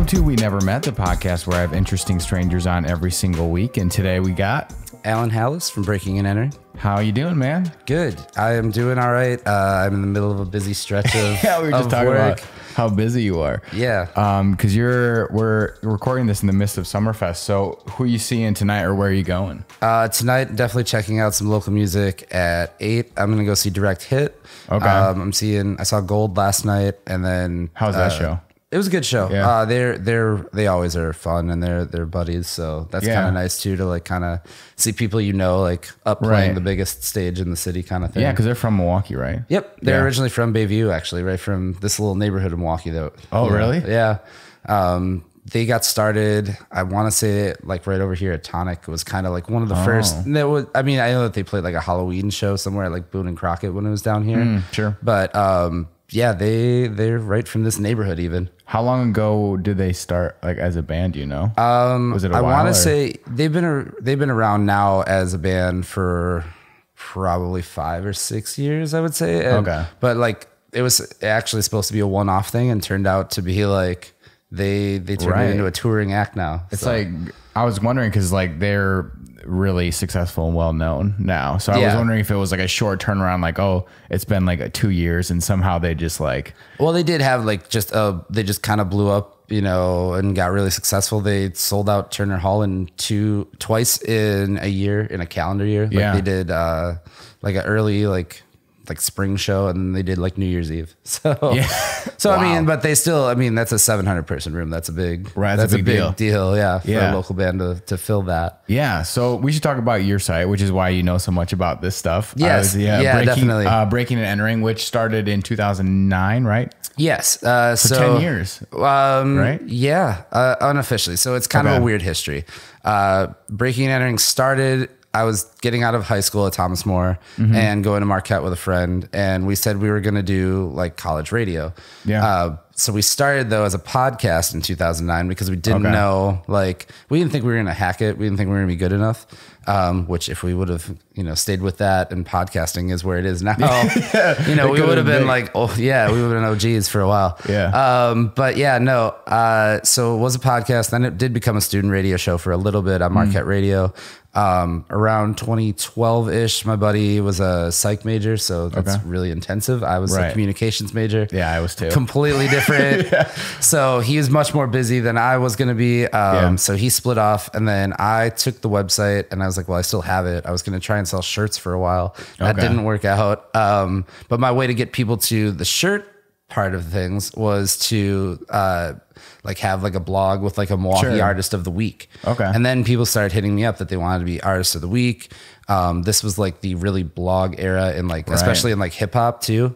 Welcome to We Never Met, the podcast where I have interesting strangers on every single week. And today we got Allen Halas from Breaking and Entering. How you doing, man? Good. I am doing all right. I'm in the middle of a busy stretch of yeah, we were just talking work. about how busy you are. Yeah. Because we're recording this in the midst of Summerfest. So who are you seeing tonight, or where are you going? Tonight, definitely checking out some local music at 8. I'm gonna go see Direct Hit. Okay. I saw Gold last night, and then How's that show? It was a good show. Yeah. They always are fun, and they're buddies. So that's kind of nice too, to like kind of see people like up playing the biggest stage in the city kind of thing. Yeah, because they're from Milwaukee, right? Yep, they're originally from Bayview, actually, right from this little neighborhood in Milwaukee. Though. Oh, really? Yeah. They got started, I want to say, like right over here at Tonic. It was kind of like one of the first. That was, I know that they played like a Halloween show somewhere at like Boone and Crockett when it was down here. Sure. But yeah, they're right from this neighborhood even. How long ago did they start like as a band? Do you know? Was it a while? I want to say they've been around now as a band for probably 5 or 6 years, I would say. Okay. But like it was actually supposed to be a one-off thing, and turned out to be like they turned it into a touring act now. It's like, I was wondering because like they're really successful and well known now. So I was wondering if it was like a short turnaround, like, oh, it's been like 2 years and somehow they just like. Well, they did have like they just kind of blew up, and got really successful. They sold out Turner Hall twice in a year, in a calendar year. Like they did like an early like spring show, and then they did like New Year's Eve. So, wow. But they still, that's a 700 person room. That's a big, that's a big deal. Yeah. For a local band to fill that. Yeah. So we should talk about your site, which is why you know so much about this stuff. Yes. Definitely. Breaking and Entering, which started in 2009, right? Yes. So 10 years. Right? Yeah. Unofficially. So it's kind of a weird history. Breaking and Entering started, I was getting out of high school at Thomas More and going to Marquette with a friend, and we said we were going to do like college radio. Yeah. So we started though as a podcast in 2009 because we didn't know, like, we didn't think we were going to hack it. We didn't think we were going to be good enough. Which if we would have, stayed with that, and podcasting is where it is now, we would have been like, we would have been OGs for a while. Yeah. But yeah, no. So it was a podcast. Then it did become a student radio show for a little bit on Marquette Radio. Around 2012 ish, my buddy was a psych major. So that's really intensive. I was a communications major. Yeah, I was too. Completely different. So he was much more busy than I was going to be. So he split off, and then I took the website, and I was like, well, I still have it. I was going to try and sell shirts for a while. That didn't work out. But my way to get people to the shirt part of things was to have like a blog with like a Milwaukee artist of the week. Okay. And then people started hitting me up that they wanted to be artists of the week. This was like the really blog era, in like, especially in like hip hop too,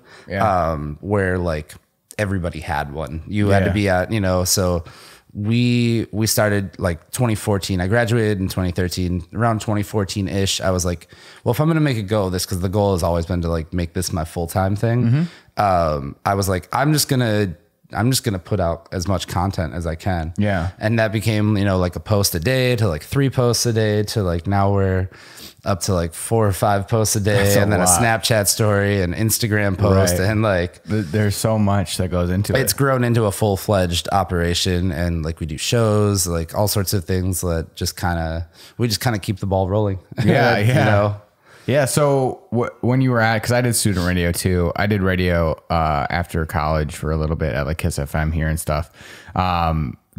where like everybody had one. You had to be at, so we started like 2014. I graduated in 2013. Around 2014 ish, I was like, well, if I'm going to make a go of this, because the goal has always been to like make this my full-time thing. I was like, I'm just going to put out as much content as I can. Yeah. And that became, like a post a day to like 3 posts a day to like now we're up to like 4 or 5 posts a day, and then a Snapchat story and Instagram post. And like, there's so much that goes into it. It's grown into a full-fledged operation, and like we do shows, like all sorts of things that we just kind of keep the ball rolling. Yeah. Yeah. So when you were because I did student radio too. I did radio after college for a little bit at like Kiss FM here and stuff.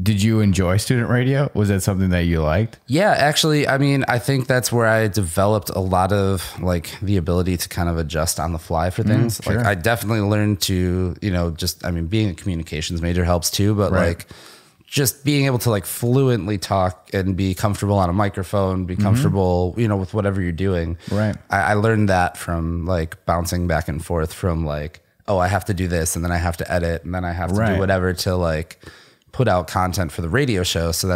Did you enjoy student radio? Was that something that you liked? Yeah, actually, I think that's where I developed a lot of like the ability to kind of adjust on the fly for things. Like I definitely learned to, being a communications major helps too, but like just being able to like fluently talk and be comfortable on a microphone, be comfortable, with whatever you're doing. Right. I learned that from like bouncing back and forth from like, oh, I have to do this, and then I have to edit, and then I have to do whatever to like put out content for the radio show. So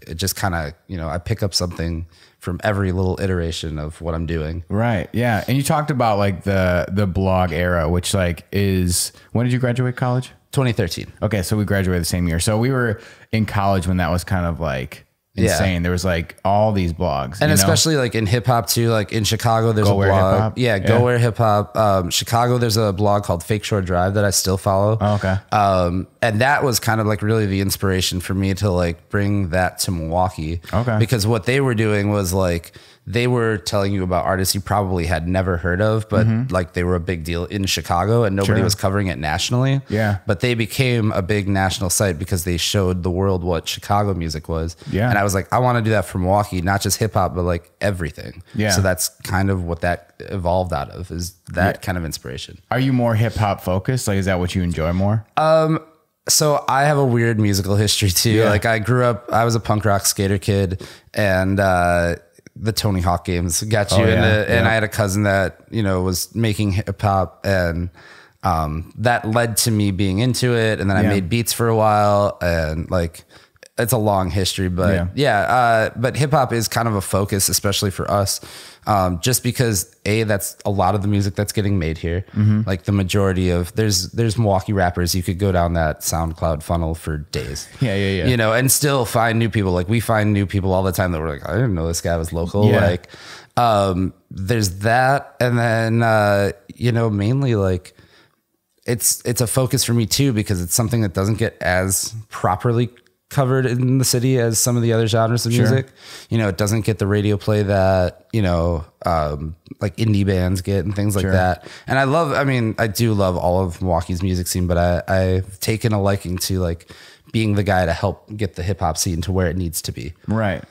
it just kind of, I pick up something from every little iteration of what I'm doing. Right. Yeah. And you talked about like the blog era, which like is, when did you graduate college? 2013. Okay. So we graduated the same year. So we were in college when that was kind of like insane. There was like all these blogs, and especially like in hip hop too. Like in Chicago, there's a blog. Yeah, Go Where Hip Hop. Chicago, there's a blog called Fake Shore Drive that I still follow. Oh, okay. And that was kind of like really the inspiration for me to like bring that to Milwaukee. Okay. Because what they were doing was like, they were telling you about artists you probably had never heard of, but like they were a big deal in Chicago and nobody was covering it nationally. Yeah. But they became a big national site because they showed the world what Chicago music was. Yeah. And I was like, I want to do that for Milwaukee, not just hip hop, but like everything. Yeah. So that's kind of what that evolved out of, is that kind of inspiration. Are you more hip hop focused? Like, is that what you enjoy more? So I have a weird musical history too. Yeah. Like I grew up, I was a punk rock skater kid, and, the Tony Hawk games got you into, and I had a cousin that, you know, was making hip hop, and that led to me being into it. And then I made beats for a while, and like, it's a long history, but but hip hop is kind of a focus, especially for us. Just because that's a lot of the music that's getting made here. Like the majority of there's Milwaukee rappers. You could go down that SoundCloud funnel for days. Yeah. You know, and still find new people. Like we find new people all the time that we're like, I didn't know this guy was local. Yeah. Like, there's that. And then, you know, mainly like it's a focus for me too, because it's something that doesn't get as properly covered in the city as some of the other genres of music. You know, it doesn't get the radio play that, you know, like indie bands get and things like that. And I do love all of Milwaukee's music scene, but I've taken a liking to like being the guy to help get the hip hop scene to where it needs to be. Right.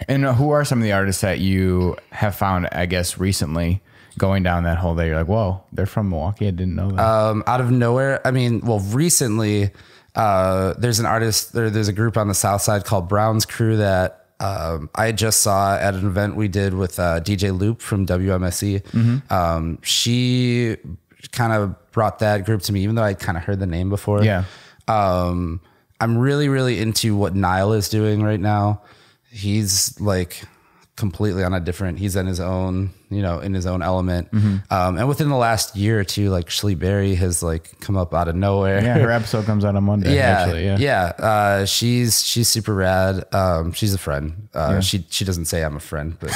And who are some of the artists that you have found, I guess, recently going down that hole that you're like, whoa, they're from Milwaukee? I didn't know that. Out of nowhere. I mean, well, recently, there's a group on the South Side called Brown's Crew that I just saw at an event we did with DJ Loop from WMSE. She kind of brought that group to me, even though I'd kind of heard the name before. Yeah. I'm really, really into what Nile is doing right now. He's like completely on a different, he's in his own, you know, in his own element. And within the last year or two, like Shlee Berry has like come up out of nowhere. Yeah, her episode comes out on Monday. Actually, she's super rad. She's a friend. She doesn't say I'm a friend, but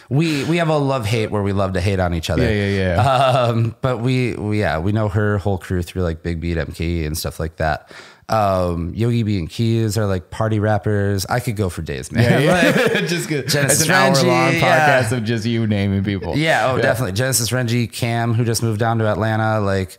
we have a love-hate where we love to hate on each other. But we know her whole crew through like Big Beat MKE and stuff like that. Yogi B and Keys are like party rappers. I could go for days, man. Like, just good. It's an hour-long podcast of just you naming people. Definitely. Genesis Renji, Cam, who just moved down to Atlanta. Like,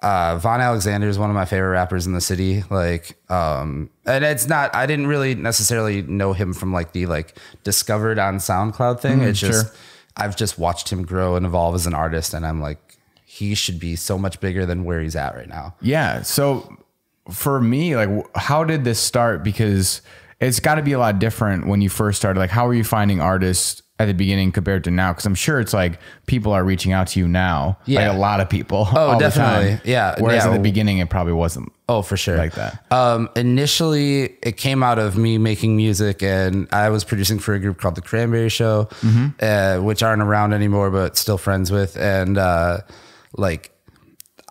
Von Alexander is one of my favorite rappers in the city. Like, and it's not, I didn't really necessarily know him from like the like discovered on SoundCloud thing. It's just, I've just watched him grow and evolve as an artist, and I'm like, he should be so much bigger than where he's at right now. Yeah. So for me, like, how did this start? Because it's got to be a lot different when you first started. Like, how are you finding artists at the beginning compared to now? Because I'm sure it's like people are reaching out to you now. Like a lot of people. Oh, definitely. Yeah. Whereas at the beginning, it probably wasn't. Oh, for sure. Like that. Initially, it came out of me making music, and I was producing for a group called The Cranberry Show, which aren't around anymore, but still friends with. And like,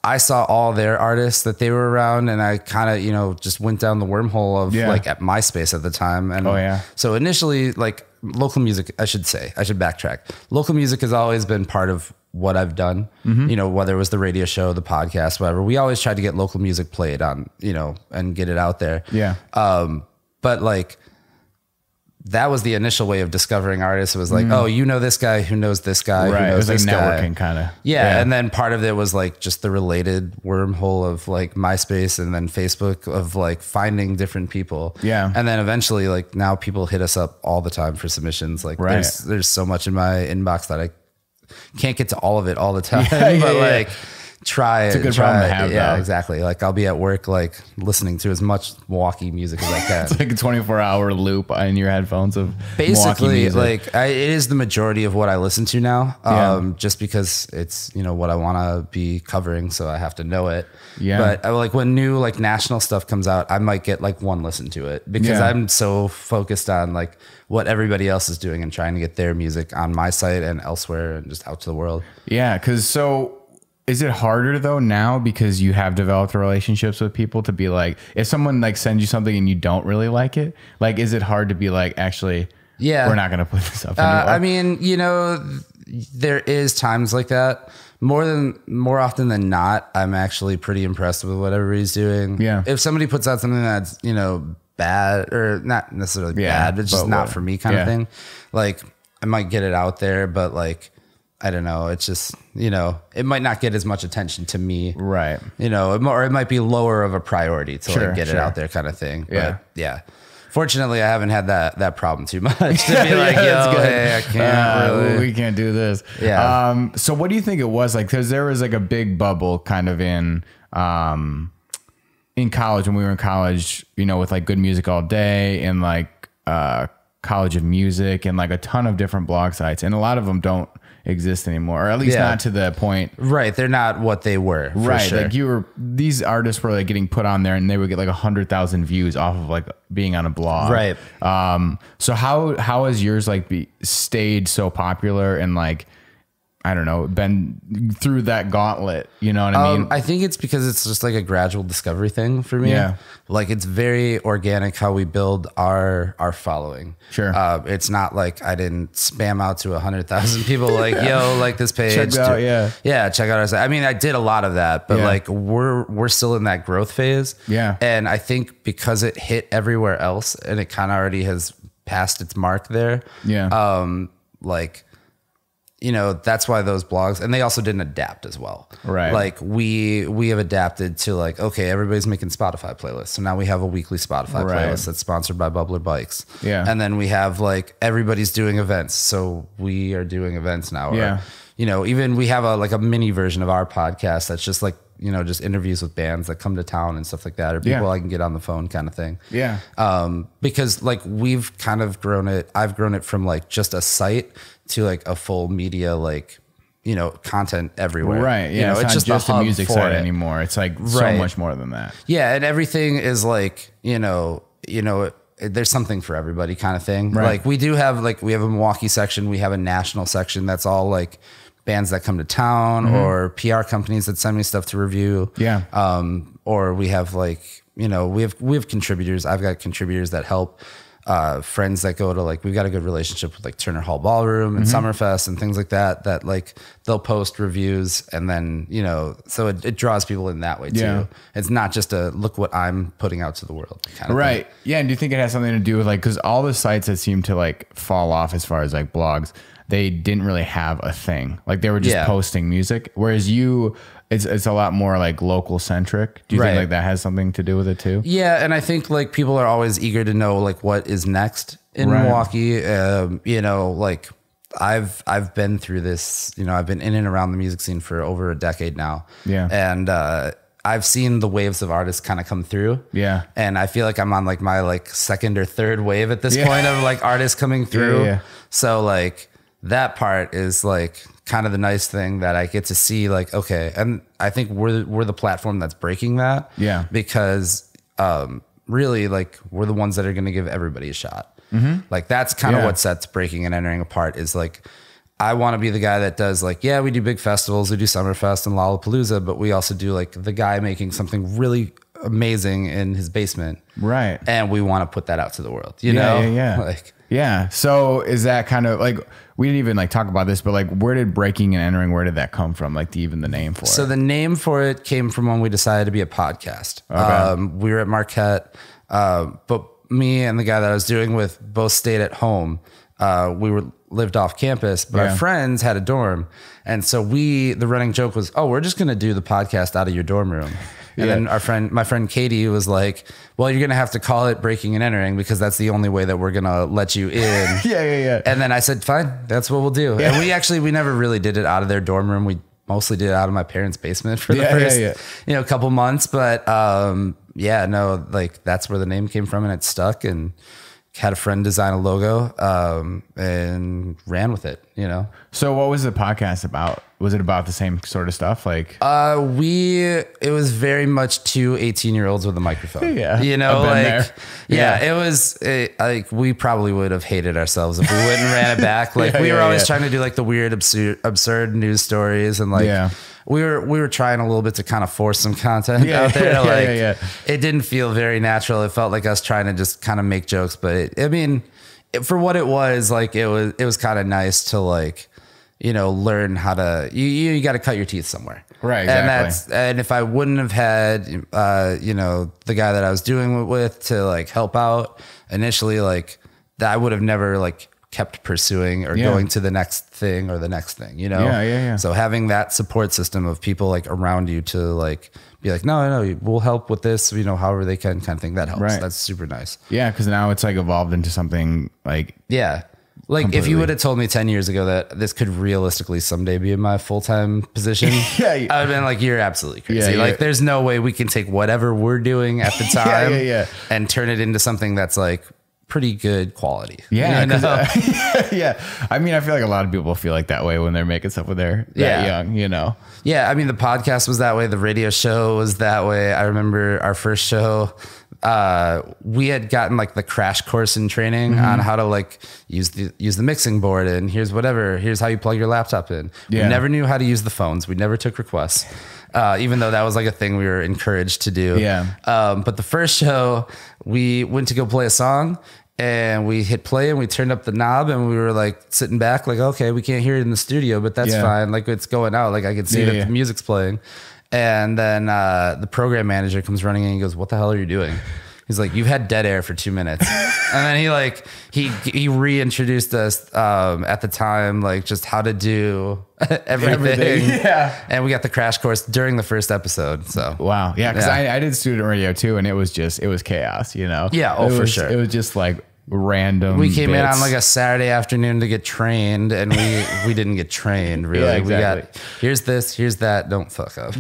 I saw all their artists that they were around, and I kind of, you know, just went down the wormhole of like at MySpace at the time. And so initially, like, local music, I should backtrack. Local music has always been part of what I've done, you know, whether it was the radio show, the podcast, whatever. We always tried to get local music played on, you know, and get it out there. Yeah. But like, that was the initial way of discovering artists. It was like, oh, you know this guy who knows this guy. Right. Who knows it was like this networking kind of. Yeah. And then part of it was like just the related wormhole of like MySpace and then Facebook of like finding different people. Yeah. And then eventually, like, now people hit us up all the time for submissions. Like there's so much in my inbox that I can't get to all of it all the time, like try it's it. A good problem to have, yeah, though. exactly. Like, I'll be at work, like, listening to as much Milwaukee music as I can. It's like a 24-hour loop in your headphones of basically, like, it is the majority of what I listen to now. Just because it's, you know, what I want to be covering, so I have to know it. But like, when new like national stuff comes out, I might get like one listen to it because I'm so focused on like what everybody else is doing and trying to get their music on my site and elsewhere and just out to the world. Yeah, because so Is it harder though now because you have developed relationships with people to be like, if someone like sends you something and you don't really like it, like, is it hard to be like, actually, we're not going to put this up anymore? I mean, you know, there is times like that. More often than not, I'm actually pretty impressed with whatever he's doing. Yeah. If somebody puts out something that's, you know, bad or not necessarily bad, but just not for me kind of thing, like I might get it out there, but like, I don't know. It's just, you know, it might not get as much attention to me. Right. You know, or it might be lower of a priority to like get it out there kind of thing. Yeah. But yeah. Fortunately, I haven't had that problem too much to be like, yo, hey, I can't really. We can't do this. Yeah. So what do you think it was like? Because there was like a big bubble kind of in college, when we were in college, you know, with like Good Music All Day and like College of Music and like a ton of different blog sites. And a lot of them don't exist anymore, or at least not to the point. Right. They're not what they were. Right. Sure. Like these artists were like getting put on there and they would get like 100,000 views off of like being on a blog. Right. So how has yours like stayed so popular and like, I don't know, been through that gauntlet? You know what I mean? I think it's because it's just like a gradual discovery thing for me. Yeah. Like it's very organic how we build our following. Sure. It's not like I didn't spam out to 100,000 people like, yo, like this page. Check out, yeah, check out our site. I mean, I did a lot of that, but like we're still in that growth phase. Yeah. And I think because it hit everywhere else and it kind of already has passed its mark there. Yeah. Like, you know, that's why those blogs, and they also didn't adapt as well. Right. Like we have adapted to like, okay, everybody's making Spotify playlists. So now we have a weekly Spotify playlist that's sponsored by Bubbler Bikes. Yeah. And then we have like, everybody's doing events. So we are doing events now. Yeah. Or, you know, even we have a mini version of our podcast that's just like, you know, just interviews with bands that come to town and stuff like that, or people I can get on the phone kind of thing. Yeah. Because like we've kind of grown it. I've grown it from like just a site to like a full media, like, you know, content everywhere. Right. Yeah. You know, it's not just a music site it anymore. It's like so much more than that. Yeah. And everything is like, you know, there's something for everybody kind of thing. Right. Like we do have like, we have a Milwaukee section. We have a national section. That's all like bands that come to town or PR companies that send me stuff to review. Yeah. Or we have like, you know, we have contributors. I've got contributors that help, friends that go to like, we've got a good relationship with like Turner Hall Ballroom and Summerfest and things like that like they'll post reviews and then, you know, so it draws people in that way too. Yeah. It's not just a look what I'm putting out to the world kind of right. thing. Yeah. And do you think it has something to do with like, cause all the sites that seem to like fall off as far as like blogs, they didn't really have a thing. Like they were just posting music. Whereas it's a lot more like local centric. Do you think like that has something to do with it too? Yeah. And I think like people are always eager to know like what is next in Milwaukee. You know, like I've been through this, you know, I've been in and around the music scene for over a decade now. Yeah. And, I've seen the waves of artists kind of come through. Yeah. And I feel like I'm on like my like second or third wave at this point of like artists coming through. Yeah. So like that part is like kind of the nice thing that I get to see like, okay. And I think we're the platform that's breaking that. Yeah. Because, really like we're the ones that are going to give everybody a shot. Like that's kind of what sets breaking and entering apart is like, I want to be the guy that does like, yeah, we do big festivals, we do Summerfest and Lollapalooza, but we also do like the guy making something really amazing in his basement. Right. And we want to put that out to the world, you know? Yeah. Like, yeah. So is that kind of like, we didn't even like talk about this, but like, where did breaking and entering, where did that come from? Like even the name for it? So the name for it came from when we decided to be a podcast. Okay. We were at Marquette, but me and the guy that I was doing with both stayed at home. We lived off campus, but our friends had a dorm. And so the running joke was, oh, we're just going to do the podcast out of your dorm room. And then my friend Katie was like, well, you're going to have to call it Breaking and Entering because that's the only way that we're going to let you in. Yeah. And then I said, fine, that's what we'll do. Yeah. And we never really did it out of their dorm room. We mostly did it out of my parents' basement for the first, couple months. But, like that's where the name came from and it stuck and had a friend design a logo, and ran with it, you know? So what was the podcast about? Was it about the same sort of stuff? Like, it was very much two 18-year-olds with a microphone. Yeah. You know, like, there. it was like, we probably would have hated ourselves if we wouldn't ran it back. Like we were always trying to do like the weird, absurd news stories and like, we were trying a little bit to kind of force some content out there. It didn't feel very natural. It felt like us trying to just kind of make jokes, but for what it was, like it was kind of nice to like, learn how to, you got to cut your teeth somewhere. Right. Exactly. And if I wouldn't have had, the guy that I was doing it with to like help out initially, like that I would have never like kept pursuing or going to the next thing or the next thing, Yeah. So having that support system of people like around you to like be like, no, we'll help with this, however they can, kind of thing, that helps. Right. That's super nice. Yeah. Cause now it's like evolved into something like, like completely. If you would have told me 10 years ago that this could realistically someday be in my full-time position, I would have been like, you're absolutely crazy. Like there's no way we can take whatever we're doing at the time and turn it into something that's like pretty good quality. Yeah. I mean, I feel like a lot of people feel like that way when they're making stuff when they're that young, Yeah. I mean, the podcast was that way. The radio show was that way. I remember our first show, we had gotten like the crash course in training on how to like use the mixing board, and here's how you plug your laptop in. We never knew how to use the phones. We never took requests. Even though that was like a thing we were encouraged to do. But the first show we went to go play a song, and we hit play and we turned up the knob, and we were like sitting back like, okay, we can't hear it in the studio, but that's fine. Like it's going out. Like I could see that the music's playing. And then the program manager comes running in and he goes, what the hell are you doing? He's like, you've had dead air for 2 minutes. And then he reintroduced us at the time, like just how to do everything. Yeah. And we got the crash course during the first episode. So wow. Yeah. Cause I did student radio too. And it was chaos, Yeah. Oh, for sure. It was just like random. We came in on like a Saturday afternoon to get trained, and we didn't get trained really. Yeah, exactly. We got here's this, here's that. Don't fuck up.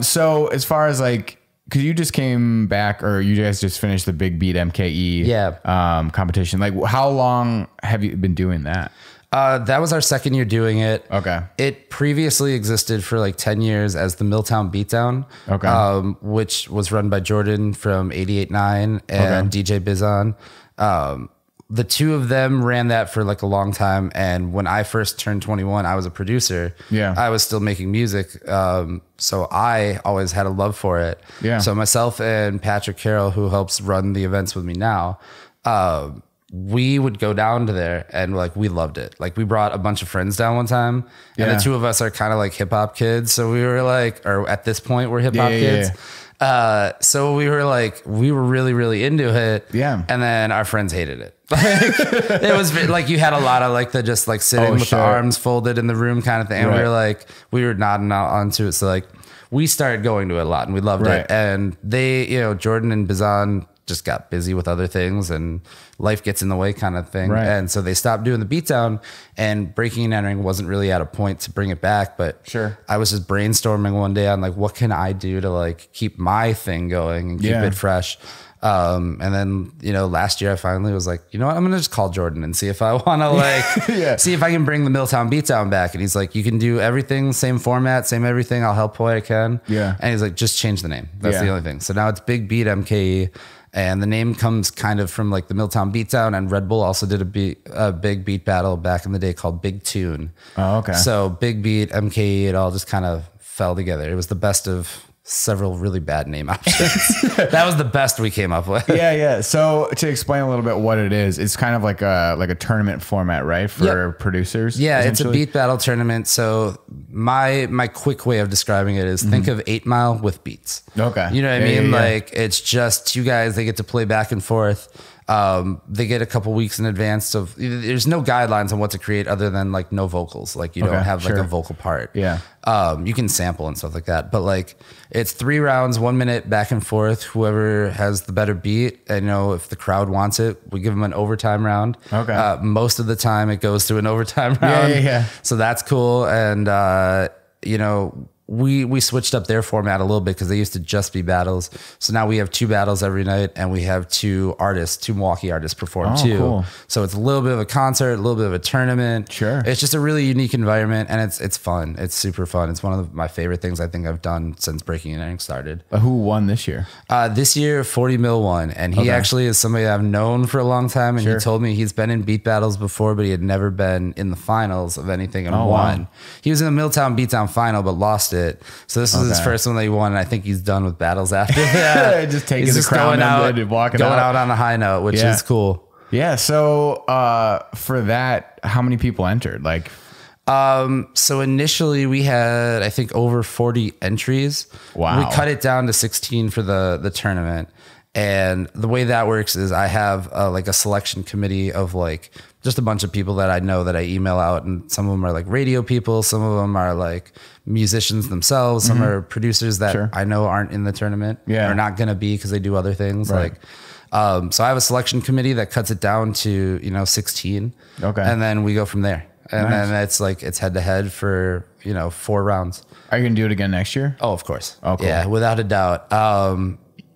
So as far as like, cause you just came back, or you guys just finished the Big Beat MKE competition. Like how long have you been doing that? That was our second year doing it. Okay. It previously existed for like 10 years as the Milltown Beatdown, which was run by Jordan from 88.9 and DJ Bizon. The two of them ran that for like a long time. And when I first turned 21, I was a producer. Yeah. I was still making music. So I always had a love for it. Yeah. So myself and Patrick Carroll, who helps run the events with me now, we would go down to there, and like we loved it. Like we brought a bunch of friends down one time, and the two of us are kind of like hip hop kids. So we were like, or at this point we're hip hop kids. So we were like, we were really, really into it. Yeah. And then our friends hated it. Like, it was like, you had a lot of like the just like sitting with the arms folded in the room kind of thing. And we were like, we were nodding out onto it. So like we started going to it a lot, and we loved it. And they, Jordan and Bizon just got busy with other things, and life gets in the way kind of thing. And so they stopped doing the beatdown, and breaking and entering wasn't really at a point to bring it back. But I was just brainstorming one day on like, what can I do to like keep my thing going and keep it fresh? And then, last year I finally was like, you know what, I'm going to just call Jordan and see if I want to like, see if I can bring the Milltown Beatdown back. And he's like, you can do everything, same format, same everything. I'll help what I can. Yeah. And he's like, just change the name. That's the only thing. So now it's Big Beat MKE. And the name comes kind of from like the Milltown Beatdown, and Red Bull also did a big beat battle back in the day called Big Tune. Oh, okay. So Big Beat, MKE, it all just kind of fell together. It was the best of several really bad name options. That was the best we came up with. Yeah. So to explain a little bit what it is, it's kind of like a tournament format, right? For producers. Yeah, it's a beat battle tournament. So my quick way of describing it is think of 8 Mile with beats. Okay. You know what I mean? Like it's just two guys, they get to play back and forth. They get a couple weeks in advance of, there's no guidelines on what to create other than like no vocals. Like you don't have like a vocal part. Yeah. You can sample and stuff like that, but like it's 3 rounds, 1 minute back and forth. Whoever has the better beat, and if the crowd wants it, we give them an overtime round. Okay. Most of the time it goes to an overtime round. Yeah. So that's cool. And, we switched up their format a little bit because they used to just be battles. So now we have 2 battles every night, and we have 2 Milwaukee artists perform too. Cool. So it's a little bit of a concert, a little bit of a tournament. Sure. It's just a really unique environment, and it's fun. It's super fun. It's one of my favorite things I think I've done since Breaking and Entering started. Who won this year? This year, 40 Mil won, and he actually is somebody I've known for a long time, and he told me he's been in beat battles before, but he had never been in the finals of anything and won. Wow. He was in the Milltown Beatdown final, but lost it. So this was his first one that he won, and I think he's done with battles after that. Just taking the crown and walking out on a high note, which is cool. Yeah. So for that, how many people entered? Like, so initially we had, I think, over 40 entries. Wow. We cut it down to 16 for the tournament. And the way that works is I have like a selection committee of like just a bunch of people that I know that I email out, and some of them are like radio people. Some of them are like musicians themselves. Some are producers that I know aren't in the tournament or not going to be because they do other things. Right. Like, so I have a selection committee that cuts it down to, 16. Okay. And then we go from there. And then it's head to head for, 4 rounds. Are you going to do it again next year? Oh, of course. Oh, cool. Yeah, without a doubt.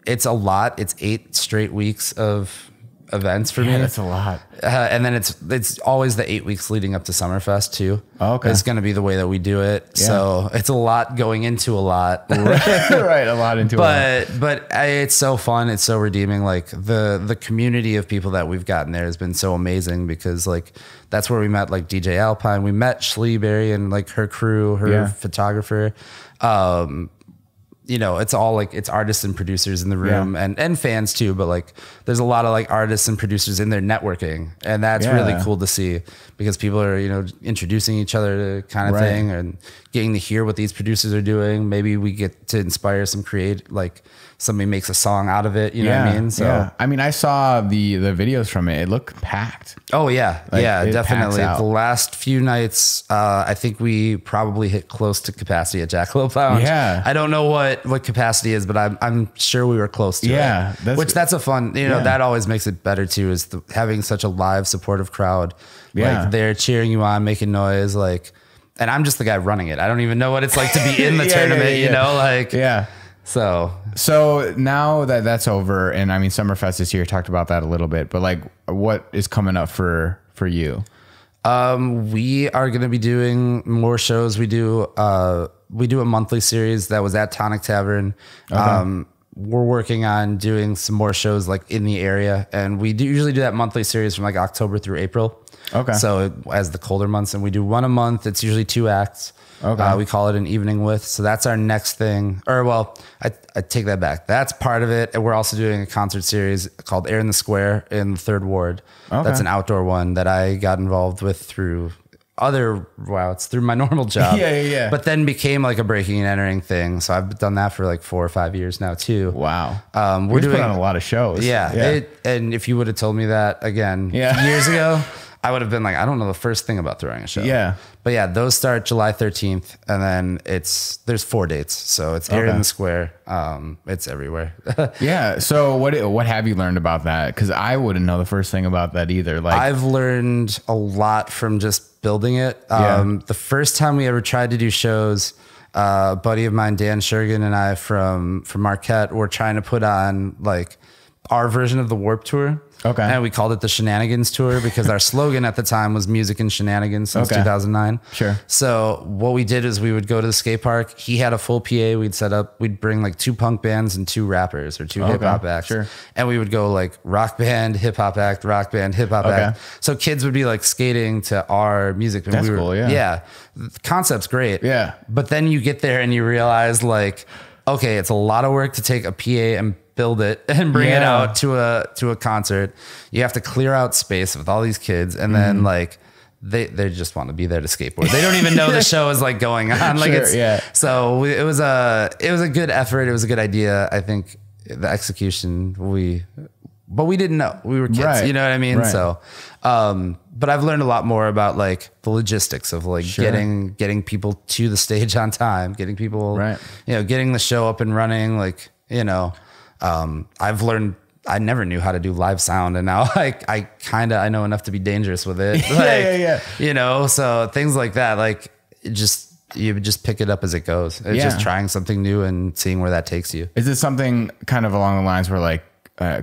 It's a lot. It's 8 straight weeks of events for me. That's a lot. And then it's always the 8 weeks leading up to Summerfest too. Oh, okay. It's going to be the way that we do it. Yeah. So it's a lot going into a lot. Right. A lot into a lot. But it's so fun. It's so redeeming. Like the community of people that we've gotten there has been so amazing, because like that's where we met like DJ Alpine. We met Schleeberry and like her crew, her photographer. It's all like, it's artists and producers in the room and fans too, but like there's a lot of like artists and producers in there networking, and that's really cool to see, because people are, introducing each other to kind of thing, and getting to hear what these producers are doing. Maybe we get to inspire some like somebody makes a song out of it. You know what I mean? So, I mean, I saw the videos from it. It looked packed. Oh yeah. Like, definitely. The last few nights, I think we probably hit close to capacity at Jackalope Lounge. Yeah. I don't know what capacity is, but I'm sure we were close to it. That's a fun, that always makes it better too, is having such a live supportive crowd. Like they're cheering you on, making noise. Like, and I'm just the guy running it. I don't even know what it's like to be in the tournament, So now that that's over, and I mean, Summerfest this year, talked about that a little bit, but like what is coming up for you? We are going to be doing more shows. We do a monthly series that was at Tonic Tavern. Okay. We're working on doing some more shows like in the area, and we usually do that monthly series from like October through April. Okay. So as the colder months, and we do 1 a month. It's usually 2 acts. Okay. We call it an evening with. So that's our next thing. Or well, I take that back. That's part of it. And we're also doing a concert series called Air in the Square in the 3rd Ward. Okay. That's an outdoor one that I got involved with through it's through my normal job. Yeah. But then became like a Breaking and Entering thing. So I've done that for like 4 or 5 years now too. Wow. We're doing on a lot of shows. Yeah. And if you would have told me that again years ago, I would have been like, I don't know the first thing about throwing a show. Yeah. But yeah, those start July 13th, and then there's 4 dates. So it's Air in the Square. It's everywhere. Yeah. So what have you learned about that? Because I wouldn't know the first thing about that either. Like, I've learned a lot from just building it. The first time we ever tried to do shows, a buddy of mine, Dan Shergan, and I from Marquette were trying to put on like our version of the Warped Tour. Okay. And we called it the Shenanigans Tour because our slogan at the time was music and shenanigans since 2009. Sure. So what we did is we would go to the skate park. He had a full PA. We'd set up, we'd bring like 2 punk bands and 2 rappers or 2 hip hop acts. Sure. And we would go like rock band, hip hop act, rock band, hip hop act. So kids would be like skating to our music. And That's cool. Yeah. Yeah. The concept's great. Yeah. But then you get there and you realize like, okay, it's a lot of work to take a PA and build it and bring it out to a concert. You have to clear out space with all these kids, and then like they just want to be there to skateboard. They don't even know the show is like going on. Like so it was a good effort. It was a good idea. I think the execution but we didn't know. We were kids, you know what I mean? Right. So but I've learned a lot more about like the logistics of like getting people to the stage on time, getting people getting the show up and running, like, I've learned I never knew how to do live sound, and now I know enough to be dangerous with it. Like, so things like that, like just you just pick it up as it goes. It's just trying something new and seeing where that takes you. Is it something kind of along the lines where like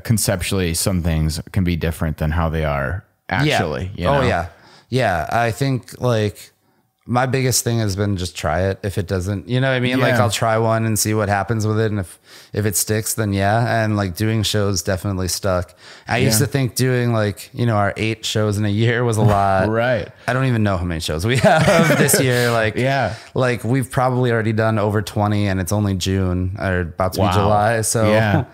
conceptually some things can be different than how they are actually? Yeah. Oh yeah. Yeah. I think like my biggest thing has been just try it. If it doesn't, you know what I mean? Like I'll try one and see what happens with it. And if it sticks, then yeah. And like doing shows definitely stuck. I used to think doing like, you know, our 8 shows in a year was a lot. Right. I don't even know how many shows we have this year. Like, like we've probably already done over 20 and it's only June or about to be July. So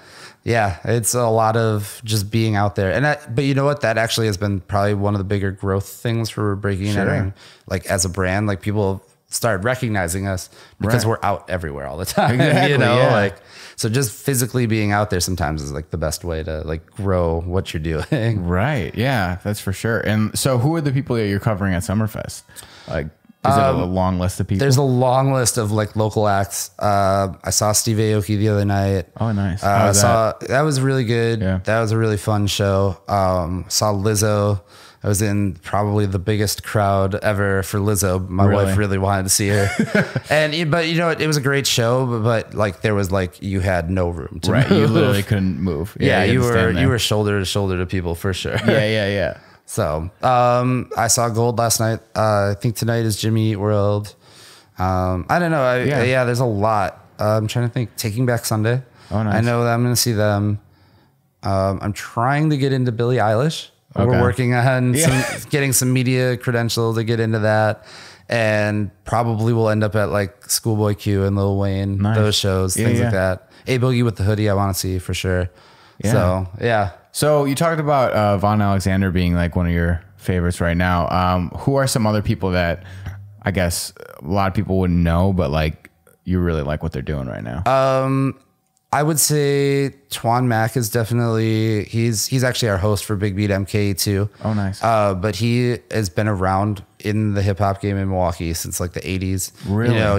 yeah, it's a lot of just being out there. And but you know what? That actually has been probably one of the bigger growth things for Breaking and Entering. Like as a brand, like people started recognizing us because we're out everywhere all the time. Exactly, you know, like, so just physically being out there sometimes is like the best way to like grow what you're doing. Right. Yeah, that's for sure. And so who are the people that you're covering at Summerfest? Like, is it a long list of people? There's a long list of like local acts. I saw Steve Aoki the other night. Oh, nice. That was really good. Yeah. That was a really fun show. Saw Lizzo. I was in probably the biggest crowd ever for Lizzo. My wife really wanted to see her. But you know, it was a great show, but like there was like, you had no room to move. You literally couldn't move. Yeah, you were shoulder to shoulder to people for sure. Yeah. So, I saw Gold last night. I think tonight is Jimmy Eat World. I don't know. There's a lot. I'm trying to think. Taking Back Sunday. Oh, nice. I know that I'm going to see them. I'm trying to get into Billie Eilish. Okay. We're working on getting some media credential to get into that. And probably we'll end up at like Schoolboy Q and Lil Wayne, those shows, things like that. A Boogie with the Hoodie, I want to see for sure. Yeah. So, yeah. So you talked about Von Alexander being like one of your favorites right now. Who are some other people that I guess a lot of people wouldn't know, but like you really like what they're doing right now? I would say Twan Mack is definitely, he's actually our host for Big Beat MKE too. Oh, nice. But he has been around in the hip hop game in Milwaukee since like the 80s. Really? You know,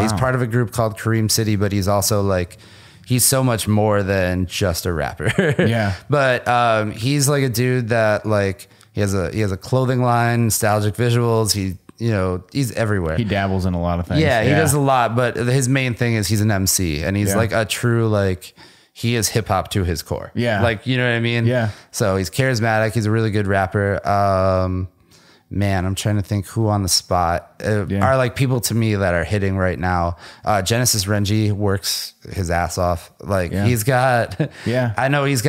he's part of a group called Kareem City, but he's also like, he's so much more than just a rapper. Yeah. But he's like a dude that like he has a clothing line, nostalgic visuals. He's everywhere. He dabbles in a lot of things. Yeah, he does a lot, but his main thing is he's an MC and he's like a true like he is hip hop to his core. Yeah. Like, you know what I mean? Yeah. So he's charismatic, he's a really good rapper. Man, I'm trying to think who on the spot are like people to me that are hitting right now. Genesis Renji works his ass off. Like he's got, I know he's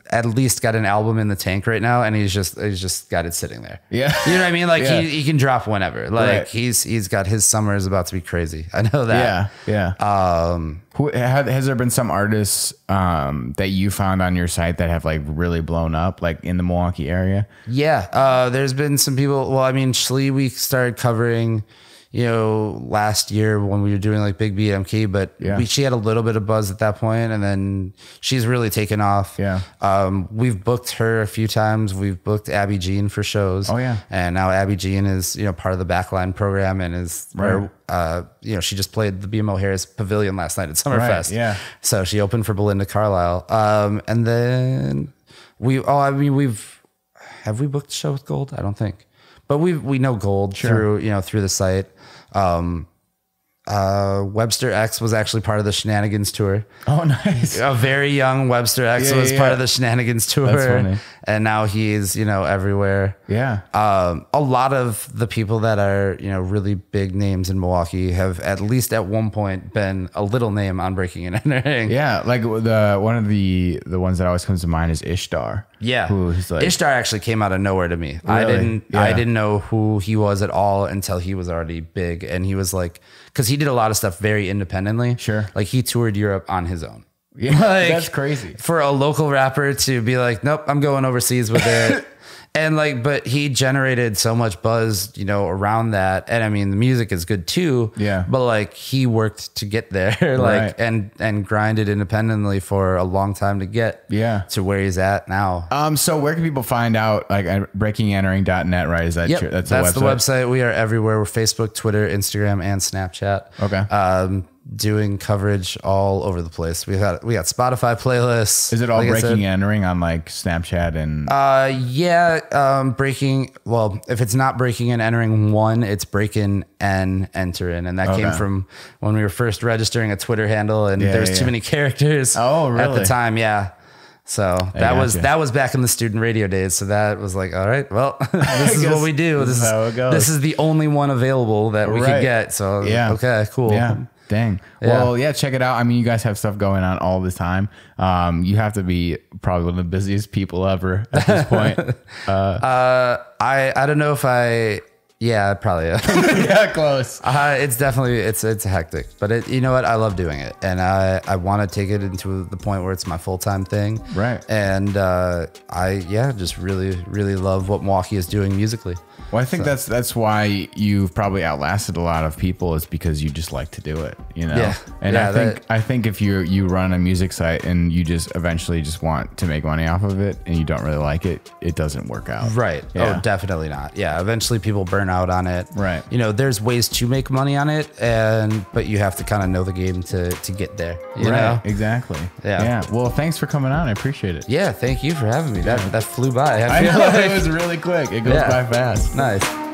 at least got an album in the tank right now, and he's just got it sitting there. Yeah, you know what I mean? Like he can drop whenever. Like he's got his summer is about to be crazy. I know that. Yeah. Has there been some artists that you found on your site that have like really blown up, like in the Milwaukee area? Yeah, there's been some people. Well, I mean, Shlee, we started covering, last year when we were doing like Big Beat MKE, but she had a little bit of buzz at that point, and then she's really taken off. Yeah. We've booked her a few times. We've booked Abby Jean for shows. Oh yeah. And now Abby Jean is, part of the Backline program and is where, she just played the BMO Harris Pavilion last night at Summerfest. Right, yeah. So she opened for Belinda Carlisle. And then have we booked a show with Gold? I don't think. But we know Gold through the site. Webster X was actually part of the Shenanigans tour. Oh, nice. A very young Webster X was part of the Shenanigans tour. That's funny. And now he's, everywhere. Yeah. A lot of the people that are, really big names in Milwaukee have at least at one point been a little name on Breaking and Entering. Yeah. Like one of the ones that always comes to mind is Ishtar. Yeah. Who's like, Ishtar actually came out of nowhere to me. Really? I didn't know who he was at all until he was already big. And he was like, cause he did a lot of stuff very independently. Sure. Like he toured Europe on his own. Yeah, like, that's crazy for a local rapper to be like, nope, I'm going overseas with it. And like, but he generated so much buzz, around that. And I mean, the music is good too. Yeah. But like he worked to get there, like, and grinded independently for a long time to get to where he's at now. So where can people find out, like breakingentering.net, right? Is that that's the website? We are everywhere. We're Facebook, Twitter, Instagram, and Snapchat. Okay. doing coverage all over the place. We got Spotify playlists. Is it all breaking and entering on like Snapchat and? Breaking. Well, if it's not breaking and entering one, it's breaking and entering, and that came from when we were first registering a Twitter handle, and there was too many characters. Oh, really? At the time, yeah. So that was back in the student radio days. So that was like, all right, well, this is what we do. This is how it goes. This is the only one available that we could get. So okay, cool. Yeah. Dang. Well, check it out. I mean, you guys have stuff going on all the time. You have to be probably one of the busiest people ever at this point. I don't know if probably. Yeah, close. It's definitely, it's hectic, but you know what? I love doing it, and I want to take it into the point where it's my full-time thing. Right. And I just really, really love what Milwaukee is doing musically. Well, I think that's why you've probably outlasted a lot of people, is because you just like to do it, you know? Yeah. And I think if you run a music site and you just eventually just want to make money off of it and you don't really like it, it doesn't work out. Right. Yeah. Oh, definitely not. Yeah. Eventually people burn out on it. Right. You know, there's ways to make money on it, but you have to kind of know the game to get there. You know? Exactly. Yeah. Well, thanks for coming on. I appreciate it. Yeah. Thank you for having me. That flew by. I know, it was really quick. It goes by fast. Nice.